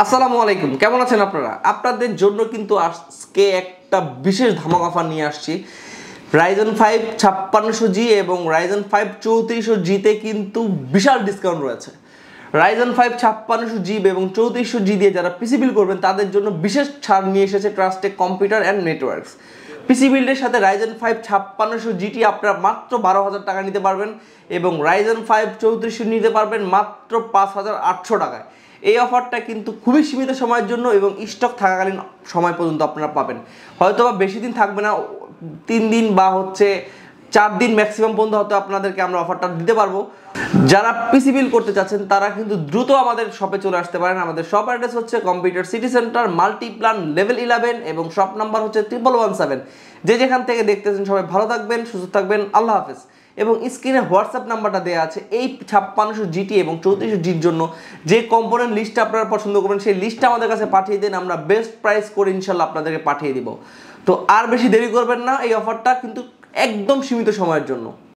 আসসালামু আলাইকুম, কেমন আছেন আপনারা? আপনাদের জন্য কিন্তু আজকে একটা বিশেষ ধামাকা অফার নিয়ে আসছি। রাইজেন 5 5600G এবং রাইজেন 5 3400Gতে কিন্তু বিশাল ডিসকাউন্ট রয়েছে। রাইজেন 5 5600G এবং 3400G দিয়ে যারা পিসি বিল্ড করবেন তাদের জন্য বিশেষ ছাড় নিয়ে এসেছে ট্রাস্টেক কম্পিউটার অ্যান্ড নেটওয়ার্কস। পিসি বিল্ডের সাথে রাইজেন 5 5600GT আপনারা মাত্র 12,000 টাকা নিতে পারবেন এবং রাইজেন 5 3400 নিতে পারবেন মাত্র 5,800 টাকায়। এই অফারটা কিন্তু খুবই সীমিত সময়ের জন্য এবং স্টক থাকাকালীন সময় পর্যন্ত আপনারা পাবেন। হয়তো বা বেশি দিন থাকবে না, 3 দিন বা 4 দিন ম্যাক্সিমাম পর্যন্ত হয়তো আপনাদেরকে আমরা অফারটা দিতে পারবো। যারা পিসি বিল করতে চাচ্ছেন তারা কিন্তু দ্রুত আমাদের শপে চলে আসতে পারেন। আমাদের শপ অ্যাড্রেস হচ্ছে computer city centre, Multiplan, level 11 এবং শপ নাম্বার হচ্ছে 1117। যে যেখান থেকে দেখতেছেন সবাই ভালো থাকবেন, সুস্থ থাকবেন, আল্লাহ হাফেজ। এবং স্ক্রিনে হোয়াটসঅ্যাপ নাম্বারটা দেওয়া আছে। এই 5600GT এবং 3400Gর জন্য যে কম্পোনেন্ট লিস্টটা আপনারা পছন্দ করবেন সেই লিস্টটা আমাদের কাছে পাঠিয়ে দেন, আমরা বেস্ট প্রাইস করে ইনশাল্লাহ আপনাদেরকে পাঠিয়ে দিব। তো আর বেশি দেরি করবেন না, এই অফারটা কিন্তু একদম সীমিত সময়ের জন্য।